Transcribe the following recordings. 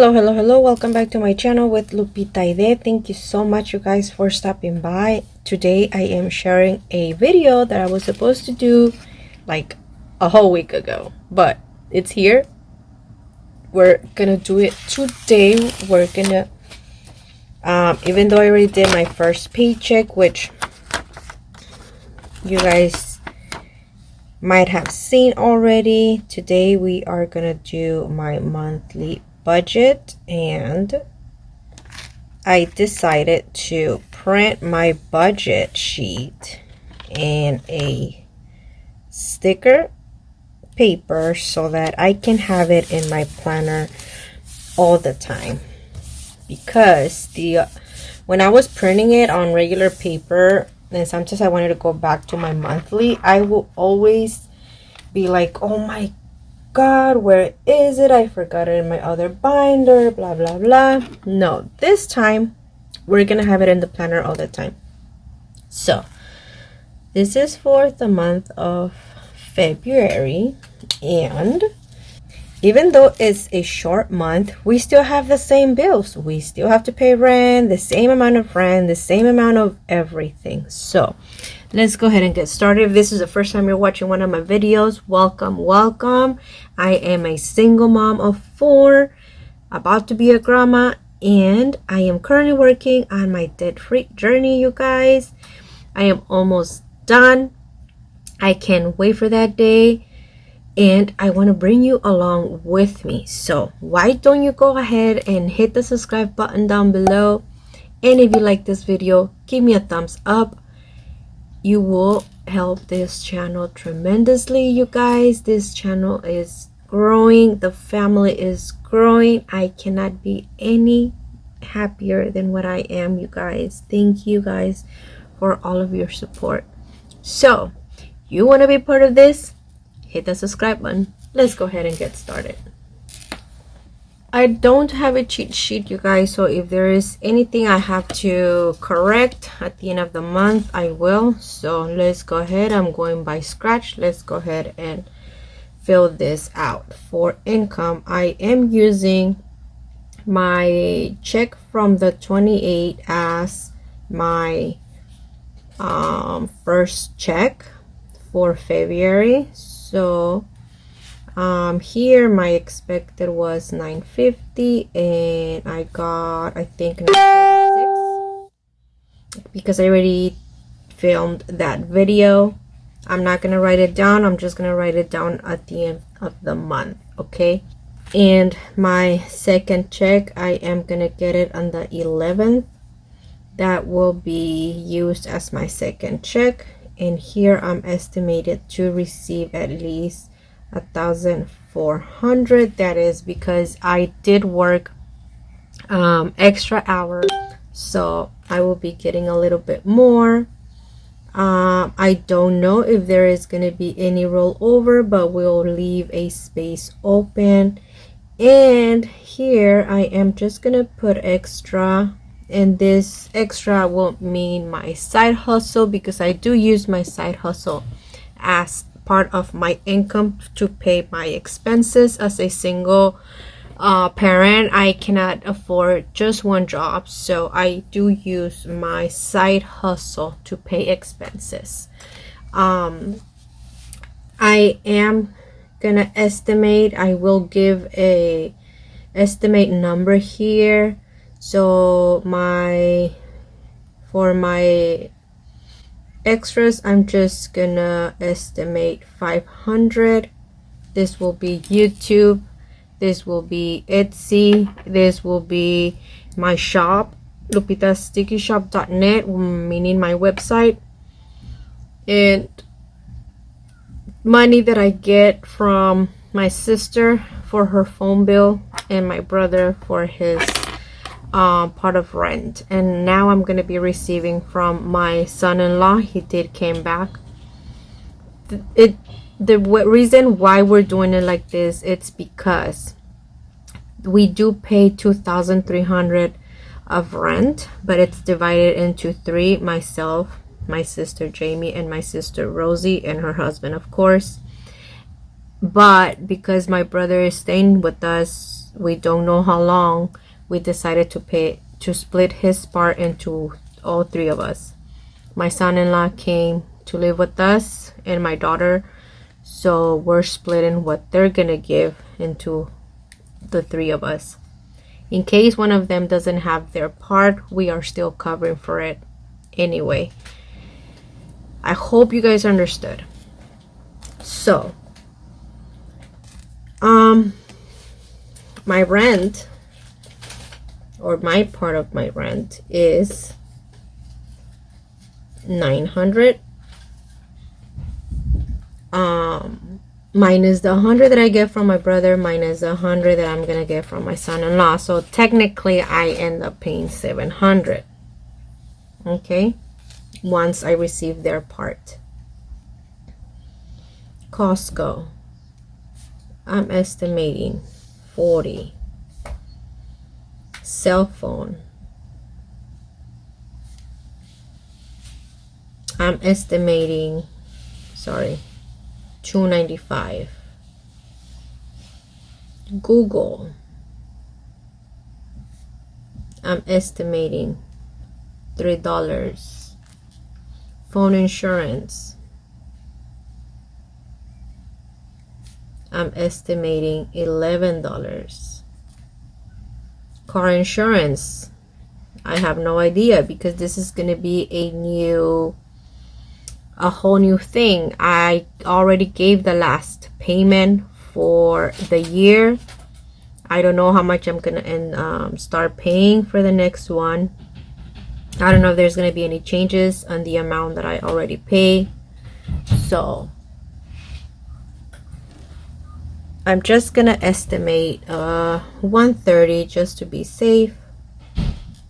Hello, welcome back to my channel with Lupita Ide. Thank you so much, you guys, for stopping by. Today I am sharing a video that I was supposed to do like a whole week ago, but it's here. We're gonna do it today. We're gonna even though I already did my first paycheck, which you guys might have seen already, today we are gonna do my monthly budget, and I decided to print my budget sheet in a sticker paper so that I can have it in my planner all the time, because when I was printing it on regular paper and sometimes I wanted to go back to my monthly, I will always be like, oh my God, where is it? I forgot it in my other binder, blah blah blah. No, this time we're gonna have it in the planner all the time. So this is for the month of February, and even though it's a short month, we still have the same bills. We still have to pay rent, the same amount of rent, the same amount of everything. So let's go ahead and get started. If this is the first time you're watching one of my videos, welcome. I am a single mom of 4, about to be a grandma, and I am currently working on my debt-free journey, you guys. I am almost done. I can't wait for that day, and I want to bring you along with me. So why don't you go ahead and hit the subscribe button down below, and if you like this video, give me a thumbs up. You will help this channel tremendously, you guys. This channel is growing, the family is growing. I cannot be any happier than what I am, you guys. Thank you guys for all of your support. So you want to be part of this? Hit the subscribe button. Let's go ahead and get started. I don't have a cheat sheet, you guys, so if there is anything I have to correct at the end of the month, I will. So let's go ahead. I'm going by scratch. Let's go ahead and fill this out. For income, I am using my check from the 28th as my first check for February. So here my expected was $9.50 and I got, I think, $9.46 because I already filmed that video. I'm not gonna write it down. I'm just gonna write it down at the end of the month, okay? And my second check, I am gonna get it on the 11th. That will be used as my second check, and here I'm estimated to receive at least 1,400. That is because I did work extra hours, so I will be getting a little bit more. I don't know if there is going to be any rollover, but we'll leave a space open. And here I am just gonna put extra, and this extra won't mean my side hustle, because I do use my side hustle as part of my income to pay my expenses. As a single parent, I cannot afford just one job, so I do use my side hustle to pay expenses. I am gonna estimate. I will give a estimate number here. So for my extras, I'm just gonna estimate 500. This will be YouTube, this will be Etsy, this will be my shop, lupitastickyshop.net, meaning my website, and money that I get from my sister for her phone bill and my brother for his part of rent. And now I'm going to be receiving from my son-in-law. He did came back. The reason why we're doing it like this, it's because we do pay $2,300 of rent, but it's divided into 3: myself, my sister Jamie, and my sister Rosie, and her husband, of course. But because my brother is staying with us we don't know how long, we decided to split his part into all three of us. My son-in-law came to live with us and my daughter, so we're splitting what they're gonna give into the three of us. In case one of them doesn't have their part, we are still covering for it anyway. I hope you guys understood. So my rent, or my part of my rent, is $900, minus the $100 that I get from my brother, minus the $100 that I'm gonna get from my son-in-law. So technically I end up paying $700, okay, once I receive their part. Costco, I'm estimating $40. Cell phone, I'm estimating, $295. Google, I'm estimating $3. Phone insurance, I'm estimating $11. Car insurance, I have no idea, because this is going to be a whole new thing. I already gave the last payment for the year. I don't know how much I'm gonna start paying for the next one. I don't know if there's gonna be any changes on the amount that I already pay. So I'm just gonna estimate $130 just to be safe.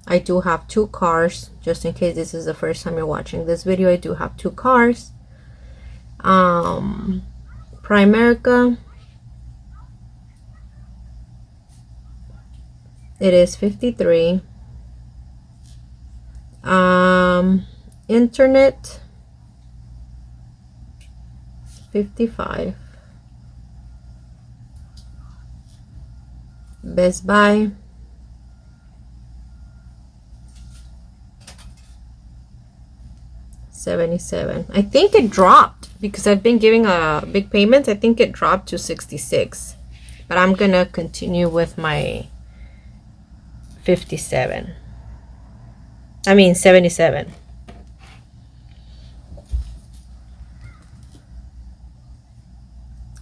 I do have 2 cars, just in case this is the first time you're watching this video. I do have 2 cars. Primerica, it is $53. Internet, $55. Best Buy, $77. I think it dropped because I've been giving big payments. I think it dropped to $66, but I'm gonna continue with my $77.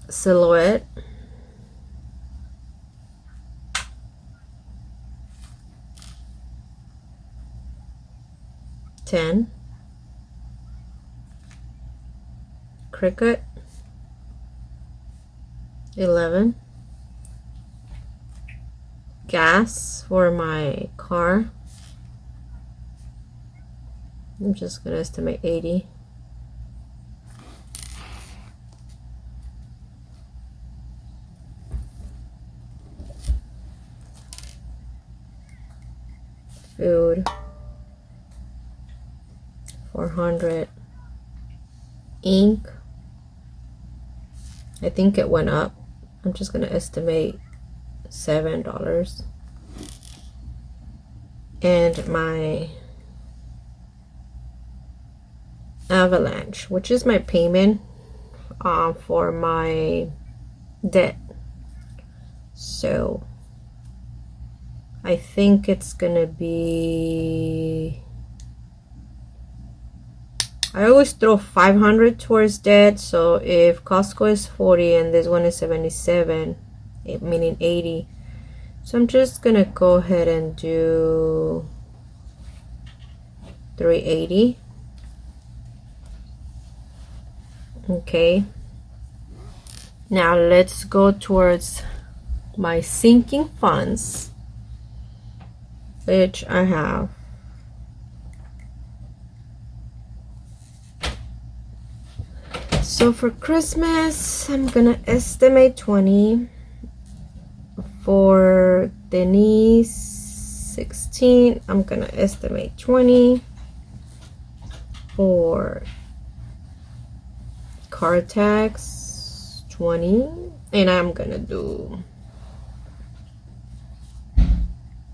Silhouette, $10. Cricut, $11. Gas for my car, I'm just gonna estimate $80. Food, $400. Ink, I think it went up. I'm just gonna estimate $7. And my Avalanche, which is my payment for my debt. So I think it's gonna be, I always throw $500 towards debt. So if Costco is $40 and this one is $77, meaning $80. So I'm just gonna go ahead and do $380. Okay. Now let's go towards my sinking funds, which I have so for Christmas I'm gonna estimate $20. For Denise, $16. I'm gonna estimate $20. For car tax, $20. And I'm gonna do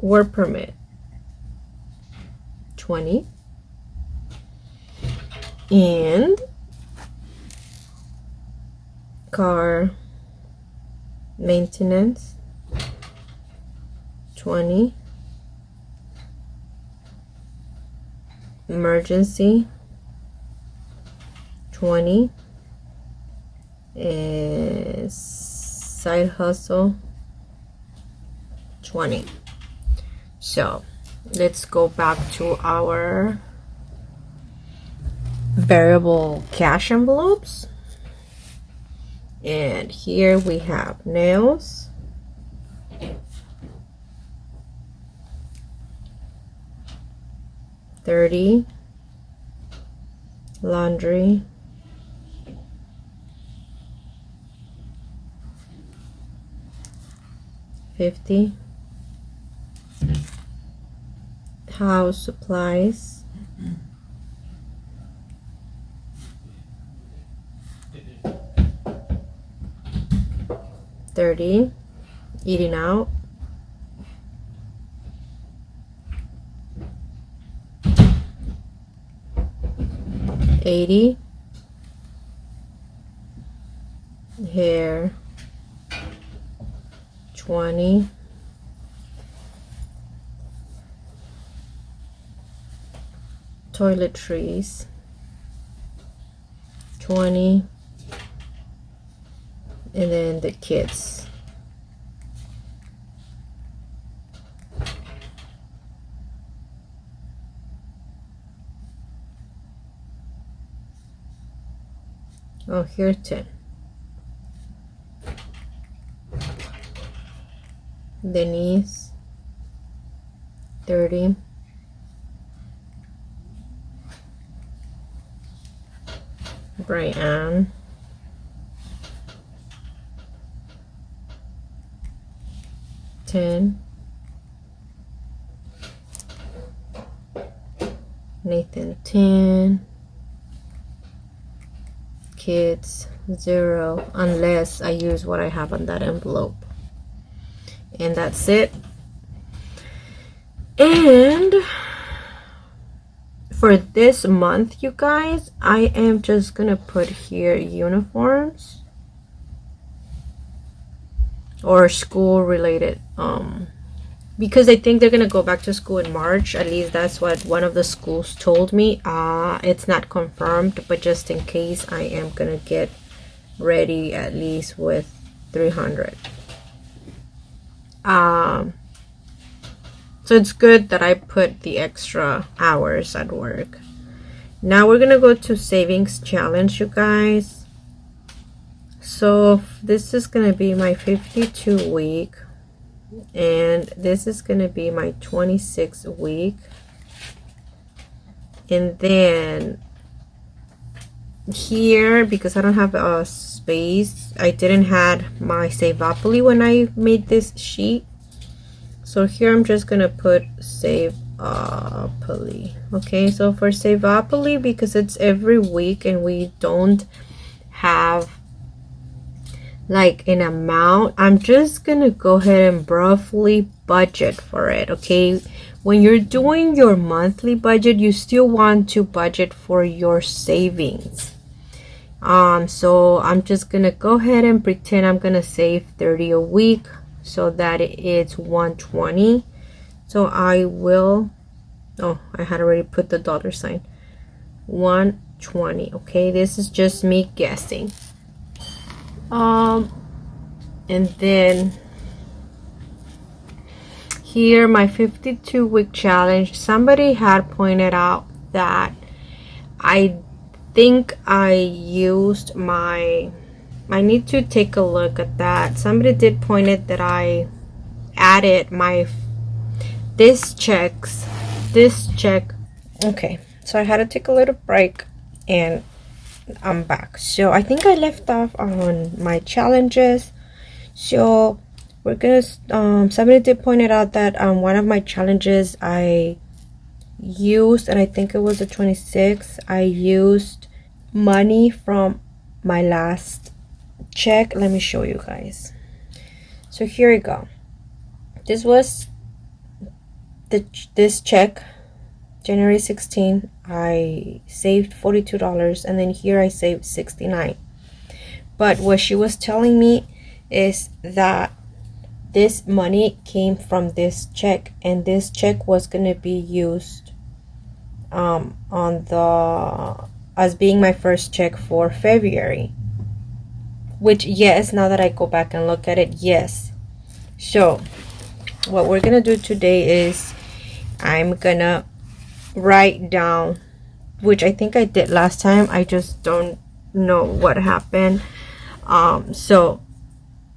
work permit, 20, and car maintenance, 20, emergency, 20, and side hustle, 20. So let's go back to our variable cash envelopes, and here we have nails, 30, laundry, 50, house supplies, 30, eating out, 80, hair, 20, toiletries, 20, and then the kids. Oh, here 10. Denise, 30. Brian, 10. Nathan, 10. Kids, 0, unless I use what I have on that envelope. And that's it. And for this month, you guys, I am just gonna put here uniforms or school related, because I think they're gonna go back to school in March. At least that's what one of the schools told me. It's not confirmed, but just in case, I am gonna get ready at least with 300. So it's good that I put the extra hours at work. Now we're gonna go to savings challenge, you guys. So this is gonna be my 52 week, and this is gonna be my 26 week. And then here, because I don't have a space, I didn't have my Saveopoly when I made this sheet. So here I'm just gonna put Saveopoly. Okay, so for Saveopoly, because it's every week and we don't have like an amount, I'm just gonna go ahead and roughly budget for it. Okay, when you're doing your monthly budget, you still want to budget for your savings. So I'm just gonna go ahead and pretend I'm gonna save 30 a week, so that it's 120. So I will, oh, I had already put the dollar sign, 120. Okay, this is just me guessing. And then here, my 52 week challenge, somebody had pointed out that I think I used my, I need to take a look at that. Somebody did point it that I added my this check. Okay, so I had to take a little break and I'm back. So I think I left off on my challenges. So we're gonna somebody did point it out that one of my challenges I used, and I think it was the 26th, I used money from my last check. Let me show you guys. So here we go. This was this check, January 16, I saved $42, and then here I saved $69. But what she was telling me is that this money came from this check, and this check was gonna be used as being my first check for February. Which, yes, now that I go back and look at it, yes. So what we're gonna do today is I'm gonna write down, which I think I did last time, I just don't know what happened. So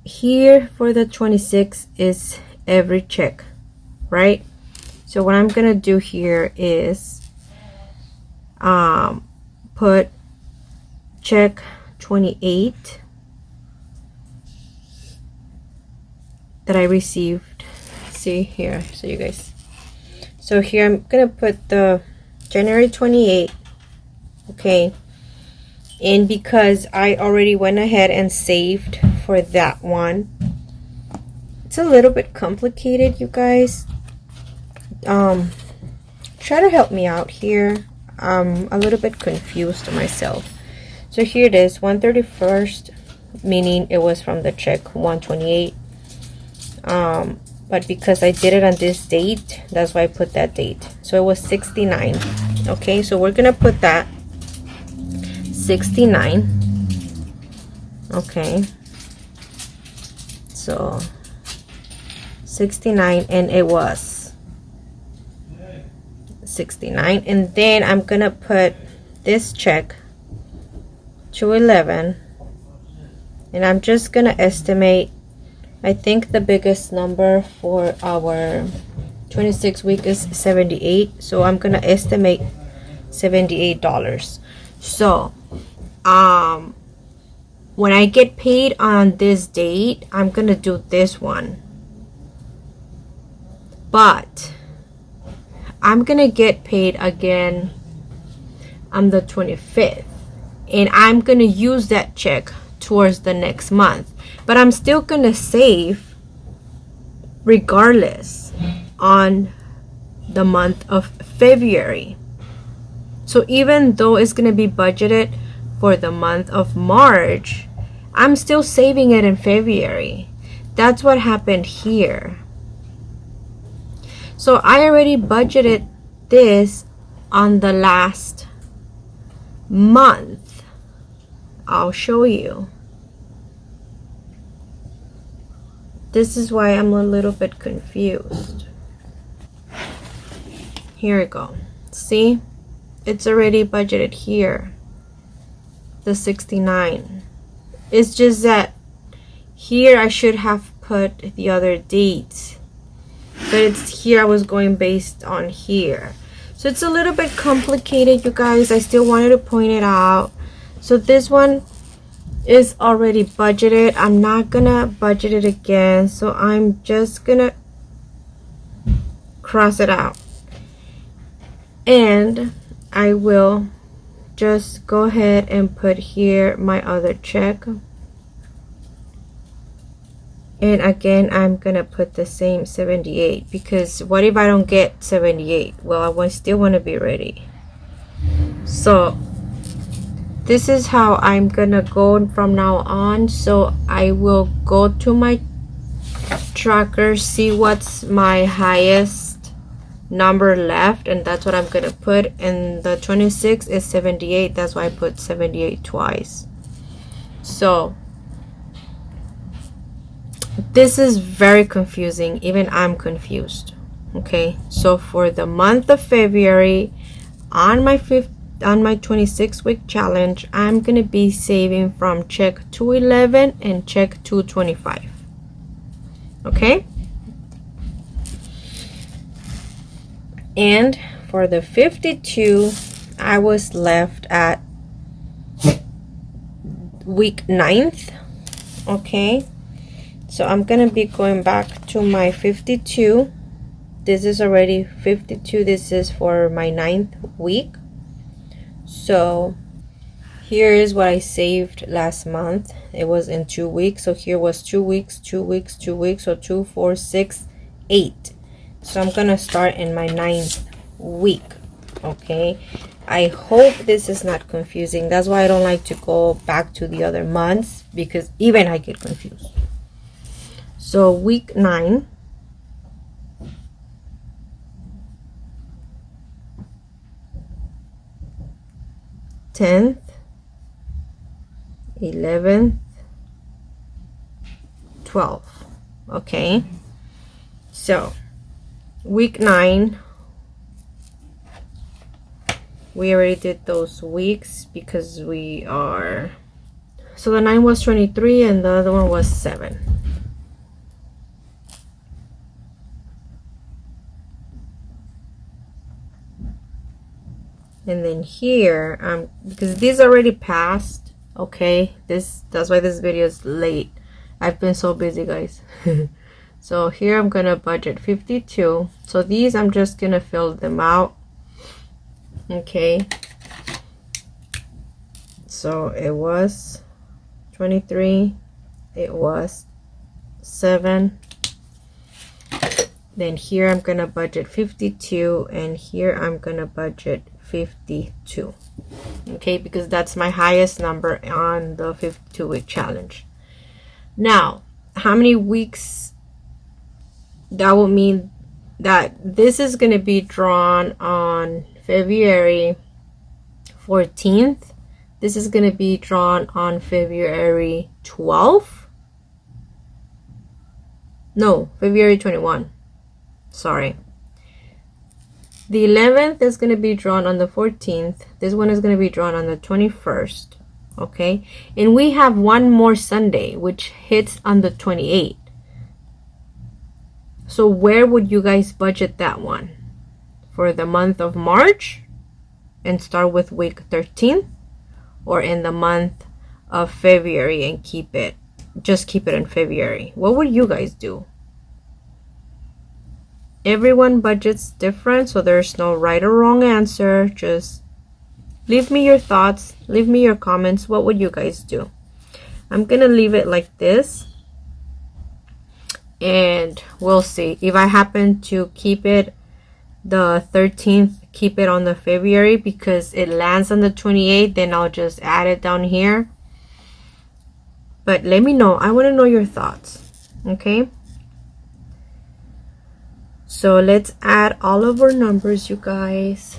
here for the 26 is every check, right? So what I'm gonna do here is put check 28 that I received. See here, so you guys, so here I'm gonna put the January 28, okay, and because I already went ahead and saved for that one, it's a little bit complicated, you guys. Try to help me out here. I'm a little bit confused myself. So here it is, 131st, meaning it was from the check 128. But because I did it on this date, that's why I put that date. So it was 69. Okay, so we're gonna put that 69. Okay, so 69, and it was 69. And then I'm gonna put this check 211, and I'm just gonna estimate. I think the biggest number for our 26 week is 78, so I'm gonna estimate $78. So when I get paid on this date, I'm gonna do this one, but I'm gonna get paid again on the 25th, and I'm gonna use that check towards the next month, but I'm still gonna save regardless on the month of February. So even though it's gonna be budgeted for the month of March, I'm still saving it in February. That's what happened here. So I already budgeted this on the last month. I'll show you. This is why I'm a little bit confused. Here we go. See? It's already budgeted here. The 69. It's just that here I should have put the other dates. But it's here I was going based on here. So it's a little bit complicated, you guys. I still wanted to point it out. So this one is already budgeted. I'm not gonna budget it again, so I'm just gonna cross it out, and I will just go ahead and put here my other check, and again I'm gonna put the same 78, because what if I don't get 78? Well, I still want to be ready. So this is how I'm gonna go from now on. So I will go to my tracker, see what's my highest number left, and that's what I'm gonna put. And the 26 is 78, that's why I put 78 twice. So this is very confusing. Even I'm confused. Okay, so for the month of February, on my 26 week challenge, I'm gonna be saving from check 211 and check 225. Okay, and for the 52, I was left at week 9th. Okay, so I'm gonna be going back to my 52. This is already 52. This is for my 9th week. So here is what I saved last month. It was in 2 weeks. So here was 2 weeks, 2 weeks, 2 weeks. So 2, 4, 6, 8. So I'm gonna start in my 9th week. Okay, I hope this is not confusing. That's why I don't like to go back to the other months, because even I get confused. So week 9, tenth, 11th, 12th. Okay, so week 9, we already did those weeks because we are, so the 9 was 23 and the other one was 7. And then here, because these already passed, okay, that's why this video is late. I've been so busy, guys. So here I'm gonna budget 52. So these I'm just gonna fill them out. Okay, so it was 23, it was 7, then here I'm gonna budget 52, and here I'm gonna budget 52. Okay, because that's my highest number on the 52-week challenge. Now, how many weeks? That will mean that this is going to be drawn on February 14th. This is going to be drawn on February 12th. No, February 21. Sorry. The 11th is going to be drawn on the 14th. This one is going to be drawn on the 21st. Okay. And we have one more Sunday, which hits on the 28th. So where would you guys budget that one? For the month of March and start with week 13, or in the month of February and just keep it in February? What would you guys do? Everyone budgets different, so there's no right or wrong answer. Just leave me your thoughts, leave me your comments. What would you guys do? I'm gonna leave it like this, and we'll see. If I happen to keep it the 13th, keep it on the February because it lands on the 28th, then I'll just add it down here. But let me know. I want to know your thoughts. Okay, so let's add all of our numbers, you guys.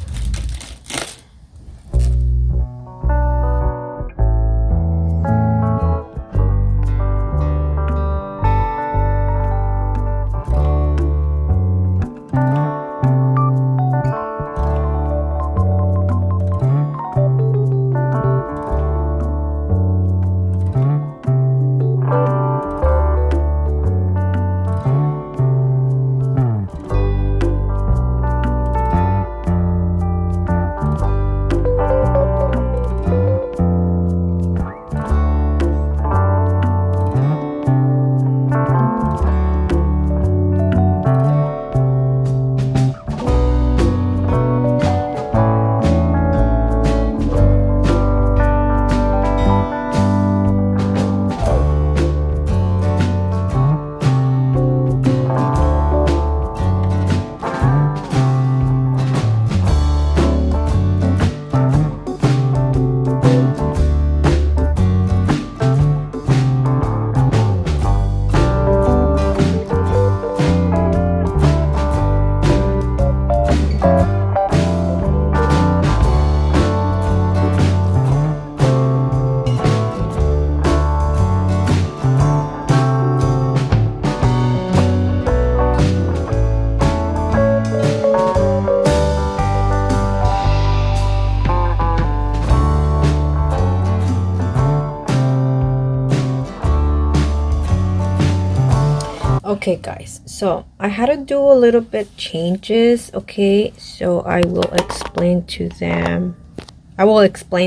Okay guys, so I had to do a little bit changes. Okay, so I will explain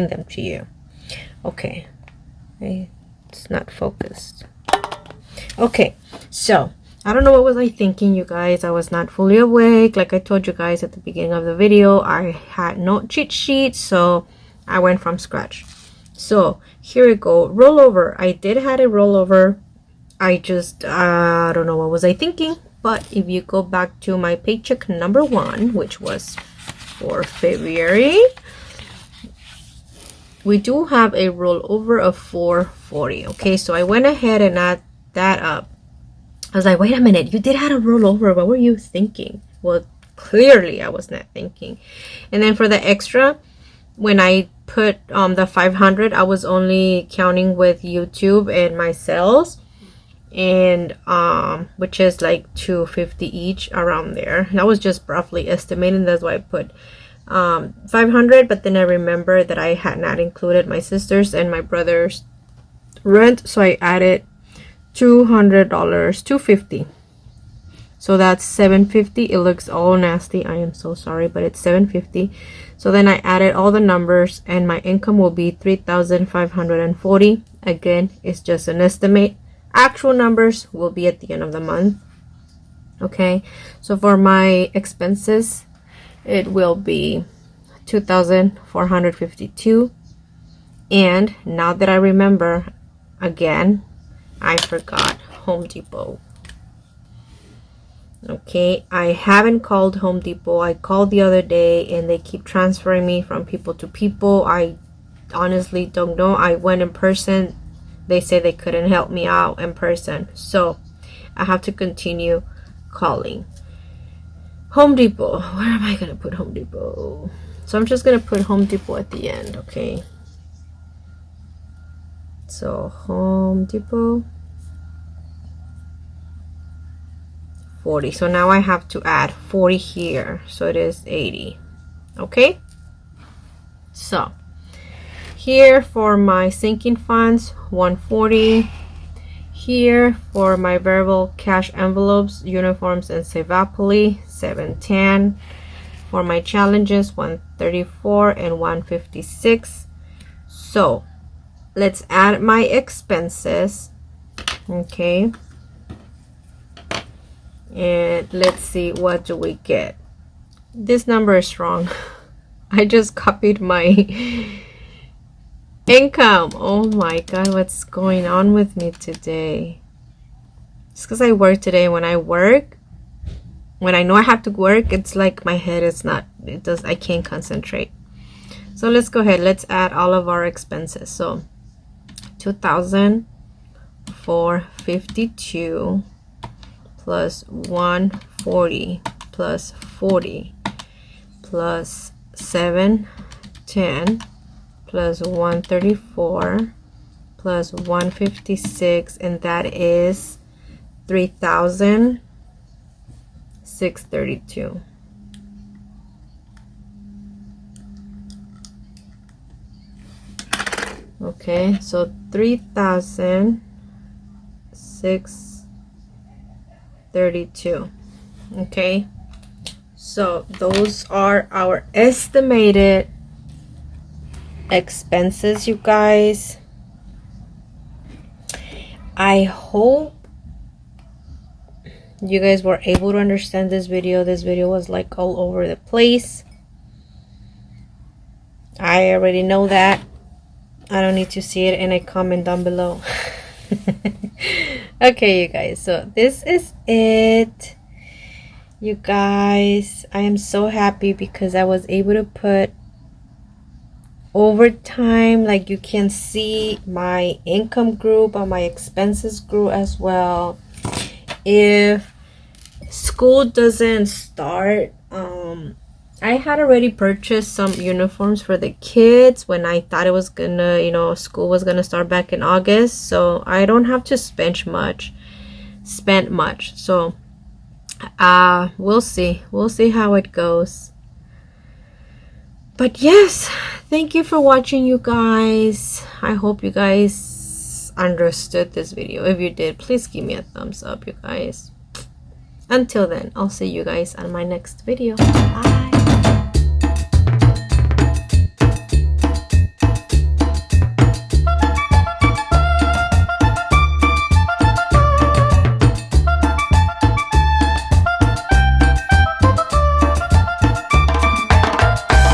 them to you. Okay, it's not focused. Okay, so I don't know what was I thinking, you guys. I was not fully awake. Like I told you guys at the beginning of the video, I had no cheat sheet, so I went from scratch. So here we go. Rollover. I did had a rollover. I don't know what was I thinking. But if you go back to my paycheck number 1, which was for February, we do have a rollover of $440. Okay, so I went ahead and add that up. I was like, wait a minute, you did have a rollover. What were you thinking? Well, clearly I was not thinking. And then for the extra, when I put the 500, I was only counting with YouTube and my sales, and which is like $250 each, around there. That was just roughly estimating. That's why I put 500, but then I remembered that I had not included my sister's and my brother's rent, so I added $200, $250. So that's $750. It looks all nasty, I am so sorry, but it's $750. So then I added all the numbers, and my income will be $3,540. Again, it's just an estimate. Actual numbers will be at the end of the month. Okay, so for my expenses, it will be $2,452. And now that I remember, again, I forgot Home Depot. Okay, I haven't called Home Depot. I called the other day and they keep transferring me from people to people. I honestly don't know. I went in person. They say they couldn't help me out in person. So I have to continue calling. Home Depot. Where am I going to put Home Depot? So I'm just going to put Home Depot at the end, okay? So Home Depot. 40. So now I have to add 40 here. So it is 80. Okay? So here for my sinking funds, 140. Here for my variable cash envelopes, uniforms, and Savapoli, 710. For my challenges, 134 and 156. So let's add my expenses. Okay. And let's see, what do we get? This number is wrong. I just copied my income. Oh my god, what's going on with me today? It's because I work today. When I work, when I know I have to work, it's like my head is not, I can't concentrate. So let's go ahead, let's add all of our expenses. So 2,452 plus 140 plus 40 plus 710 plus 134 plus 156, and that is 3,632. Okay, so 3,632. Okay, so those are our estimated expenses, you guys. I hope you guys were able to understand this video. This video was like all over the place. I already know that. I don't need to see it in a comment down below. Okay, you guys, so this is it, you guys. I am so happy because I was able to put overtime. Like, you can see my income grew, but my expenses grew as well. If school doesn't start, I had already purchased some uniforms for the kids when I thought it was gonna, school was gonna start back in August, so I don't have to spend much. So we'll see how it goes. But yes, thank you for watching, you guys. I hope you guys understood this video. If you did, please give me a thumbs up, you guys. Until then, I'll see you guys on my next video. Bye.